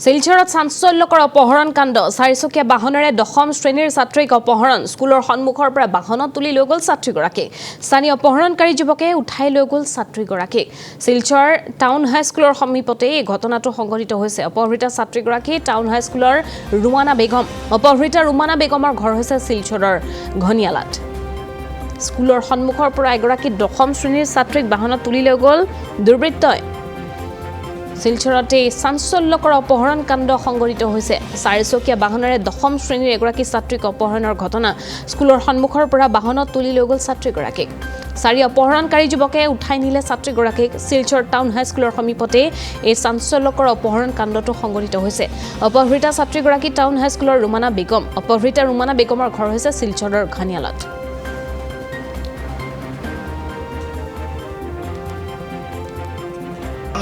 শিলচৰত চাঞ্চল্যকৰ অপহৰণ কাণ্ড চাৰিচকীয়া বাহনেৰে দশম শ্ৰেণীৰ ছাত্ৰীক অপহৰণ স্কুলৰ সন্মুখৰ পৰা বাহনত তুলি লৈ গ'ল ছাত্ৰীগৰাকী স্থানীয় অপহৰণকাৰী যুৱকে উঠাই লৈ গ'ল ছাত্ৰীগৰাকীক শিলচৰ টাউন হাই স্কুলৰ সমীপতে এই ঘটনাটো সংঘটিত হৈছে অপহৃত ছাত্ৰীগৰাকী টাউন হাই স্কুলৰ ৰুমানা বেগম অপহৃত ৰুমানা বেগমৰ ঘৰ হৈছে শিলচৰৰ ঘনিয়ালাত স্কুলৰ সন্মুখৰ পৰা এগৰাকী দশম শ্ৰেণীৰ ছাত্ৰীক বাহনত তুলি লৈ গ'ল দুৰ্বৃত্তই শিলচৰতে চাঞ্চল্যকৰ অপহৰণ কাণ্ড সংঘটিত হৈছে চাৰিচকীয়া বাহনেৰে দশম শ্ৰেণীৰ এগৰাকী ছাত্ৰীক অপহৰণৰ ঘটনা স্কুলৰ সন্মুখৰ পৰা বাহনত তুলি লৈ গ'ল ছাত্ৰীগৰাকীক চাৰি অপহৰণকাৰী যুৱকে উঠাই নিলে ছাত্ৰীগৰাকীক শিলচৰ টাউন হাই স্কুলৰ সমীপতে এই চাঞ্চল্যকৰ অপহৰণ কাণ্ডটো সংঘটিত হৈছে অপহৃত ছাত্ৰীগৰাকী টাউন হাই স্কুলৰ ৰুমানা বেগম অপহৃত ৰুমানা বেগমৰ ঘৰ হৈছে শিলচৰৰ ঘানিয়ালাত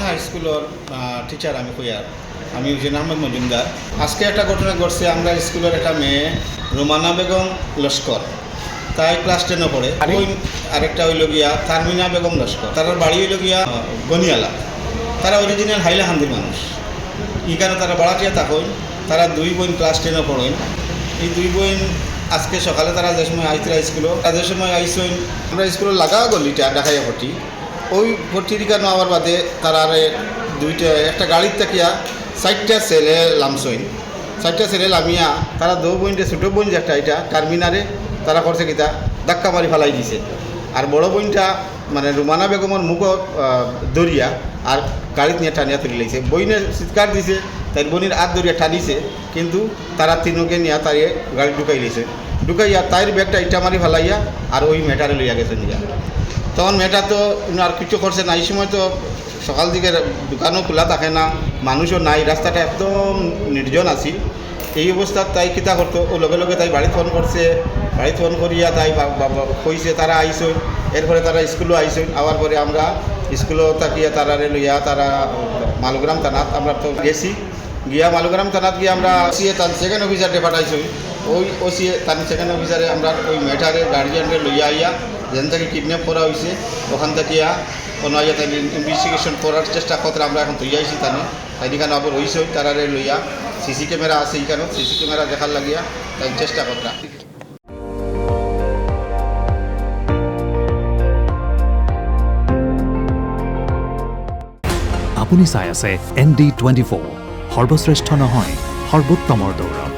হাই স্কুলের টিচার আমি কইয়ার আমি হুসেন আহমেদ মজুমদার আজকে একটা ঘটনা ঘটছে আমরা স্কুলের একটা মেয়ে রুমানা বেগম লস্কর তাই ক্লাস 10 পড়ে ওই আরেকটা হইল গিয়া তারমিনা বেগম লস্কর তার বাড়ি হইল গিয়া গনিয়ালা তারা অরিজিনাল হাইলাকান্দির মানুষ এইখানে তারা বাড়াটিয়া থাকেন তারা দুই বোন ক্লাস 10 পড়েন এই দুই বোন আজকে সকালে তারা যে সময় আইতরা স্কুল তাদের সময় আইসেন আমরা স্কুলের লাগা গলিটা দেখাইয়া ভর্তি ওই ভর্তিরিকা নেওয়ার বাদে তারা দুইটা একটা গাড়ির তাকিয়া 4টা ছেলে লামসইন 4টা ছেলে লামিয়া তারা দো বোনটা ছোটো বোন যে একটা এটা কারমিনারে তারা করছে কিতা ধাক্কা মারি ফেলাই দিছে আর বড় বোনটা মানে রুমানা বেগমের মুখ দরিয়া আর গাড়িত নিয়ে টানিয়া তুলে লাইছে বইনের চিৎকার দিছে তাই বোনের হাত দরিয়া টানিছে কিন্তু তারা তিনকে নিয়ে তাই গাড়ি ঢুকাই লিছে ঢুকাইয়া তাইর ব্যাগটা ইটা মারি ফেলাইয়া আর ওই মেটারে লইয়া গেছে নিয়া তখন মেয়েটা তো আর কিছু করছে না এই সময় তো সকাল দিকে দোকানও খোলা থাকে না মানুষও নাই রাস্তাটা একদম নির্জন আছিল এই অবস্থাত তাই কিতা করতো ও লগে লগে তাই বাড়ি ফোন করছে বাড়ি ফোন করিয়া তাই কইছে তারা আইসই এরপরে তারা স্কুলও আইসই আওয়ার পরে আমরা স্কুলও তাকিয়া তারারে লইয়া তারা মালগ্রাম থানাত আমরা তো গেছি গিয়া মালগ্রাম থানাত গিয়ে আমরা ওসিএ তার সেকেন্ড অফিসারে পাঠাইছি ওই ওসিএ তার সেকেন্ড অফিসারে আমরা ওই মেটারে গার্জিয়ানরে লইয়া আইয়া যেন থেকে কিডন্যাপ করা হয়েছে ওখান থেকে কোনো আইয়া তাই ইনভেস্টিগেশন করার চেষ্টা করতে আমরা এখন তুই আইছি তানে তাই এখানে আবার হয়েছে তারারে লইয়া সিসি ক্যামেরা আছে এখানে সিসি ক্যামেরা দেখার লাগিয়া তাই চেষ্টা করতে আপুনি চাই আছে ND24 সৰ্বশ্ৰেষ্ঠ নহয় সৰ্বোত্তমৰ দৌৰ